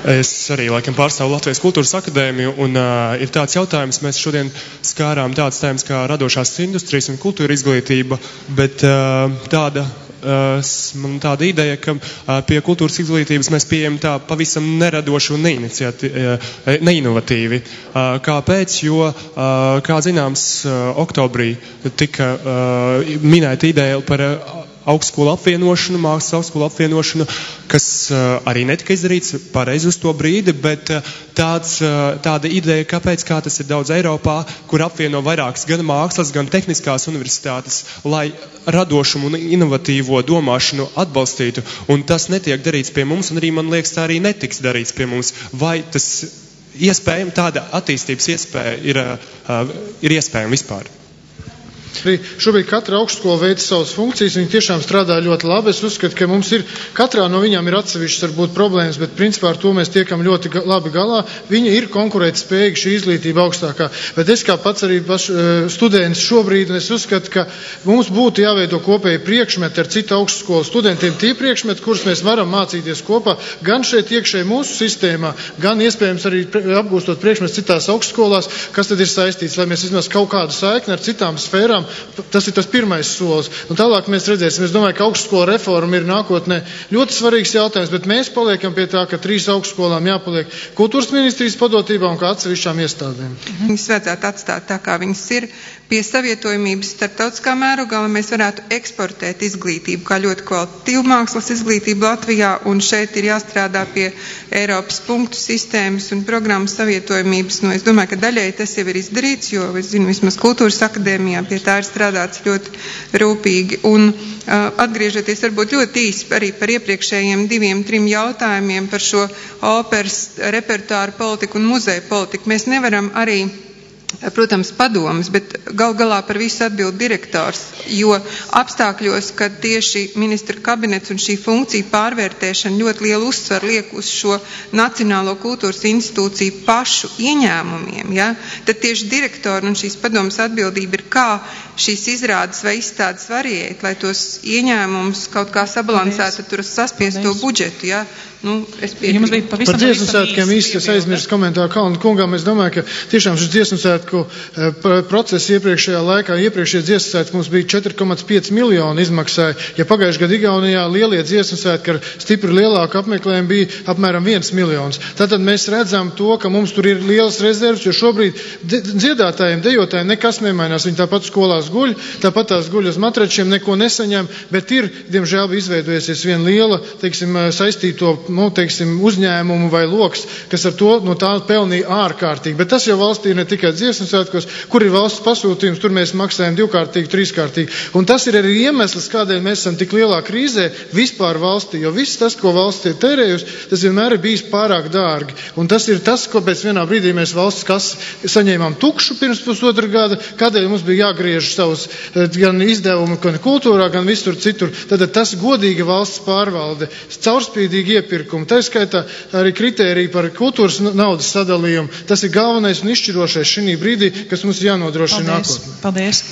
Es arī laikam pārstāvu Latvijas kultūras akadēmiju, un ir tāds jautājums, mēs šodien skārām tādas tēmas kā radošās industrijas un kultūra izglītība, bet man tāda ideja, ka pie kultūras izglītības mēs pieejam tā pavisam neradoši un neinovatīvi. Kāpēc? Jo, kā zināms, oktobrī tika minēta ideja par augstskolu apvienošanu, mākslas augstskolu apvienošanu, kas arī netika izdarīts pareizi uz to brīdi, bet tāda ideja, kāpēc, kā tas ir daudz Eiropā, kur apvieno vairākas gan mākslas, gan tehniskās universitātes, lai radošumu un inovatīvo domāšanu atbalstītu, un tas netiek darīts pie mums, un arī, man liekas, tā arī netiks darīts pie mums. Vai tas iespējami, tāda attīstības iespēja ir iespējama vispār? Šobrīd katra augstskola veic savas funkcijas, viņi tiešām strādā ļoti labi. Es uzskatu, ka mums katrā no viņām ir atsevišķas varbūt problēmas, bet principā ar to mēs tiekam ļoti labi galā. Viņa ir konkurētspējīga, šī izglītība augstākā. Bet es kā pats arī students šobrīd, un es uzskatu, ka mums būtu jāveido kopēji priekšmeti ar citu augstskolu studentiem, tie priekšmeti, kurus mēs varam mācīties kopā, gan šeit iekšēji mūsu sistēmā, gan iespējams arī apgūstot priekšmetus citās augstskolās, kas tad ir saistīts, lai mēs vismaz kaut kādu saikni ar citām sfērām. Tas ir tas pirmais solis. Un tālāk mēs redzēsim. Es domāju, ka augstskola reforma ir nākotnē ļoti svarīgs jautājums, bet mēs paliekam pie tā, ka 3 augstskolām jāpaliek kultūras ministrijas padotībā un kā atsevišķām iestādēm. Viņas vajadzētu atstāt tā, kā viņas ir, pie savietojumības starptautiskā mērogā, lai mēs varētu eksportēt izglītību, kā ļoti kvalitatīvu mākslas izglītību Latvijā, un šeit ir jāstrādā pie Eiropas punktu sistēmas un programmas savietojumības. Es domāju, ka daļai tas jau ir izdarīts, jo es zinu, vismaz kultūras akadēmijā pie tā ir strādāts ļoti rūpīgi. Un atgriežoties varbūt ļoti īsi arī par iepriekšējiem 2-3 jautājumiem par šo operas repertuāru politiku un muzeja politiku, mēs nevaram arī, protams, padomas, bet gal galā par visu atbild direktors, jo apstākļos, kad tieši ministra kabinets un šī funkcija pārvērtēšana ļoti lielu uzsvaru liek uz šo Nacionālo kultūras institūciju pašu ieņēmumiem, tad tieši direktori un šīs padomas atbildība ir, kā šīs izrādes vai izstādes variēt, lai tos ieņēmumus kaut kā sabalansētu, tur saspiest to budžetu, es piekrītu. Par dziesmu svētkiem īsti es aizmirsu komentāru Kalnu kungam. Es domāju, ka tiešām šis dziesmu svētku process iepriekšējā laikā, iepriekšējie dziesmu svētki mums bija 4,5 miljoni izmaksāja. Ja pagājušajā gadā Igaunijā lielie dziesmu svētki ar stipri lielāku apmeklējumu bija apmēram 1 miljons. Tātad mēs redzam to, ka mums tur ir lielas rezerves, jo šobrīd dziedātājiem, dejotājiem nekas nemainās. Viņi tāpat skolās guļ, tāpat tās guļ uz matračiem, neko nesaņem, bet ir, diemžēl, izveidojusies viena liela, saistīto uzņēmumu vai loks, kas ar to no tā pelnīja ārkārtīgi. Bet tas jau valstī ir ne tikai dziesmu svētkos, kur ir valsts pasūtījums, tur mēs maksājam 2-kārtīgi, 3-kārtīgi. Un tas ir arī iemesls, kādēļ mēs esam tik lielā krīzē vispār valstī, jo viss tas, ko valsts ir tērējusi, tas vienmēr ir bijis pārāk dārgi. Un tas ir tas, ko pēc vienā brīdī mēs valsts kasi saņēmām tukšu pirms pusotra gada, kādēļ mums bija jāgriež savus gan izdevumu, gan kultūrā, gan visur citur. Tad tas godīga valsts pārvalde, caurspīdīgi iepirkumi, tā skaitā arī kritērija par kultūras naudas sadalījumu. Tas ir galvenais un izšķirošais šī brīdī, kas mums jānodrošina nākotnē. Paldies.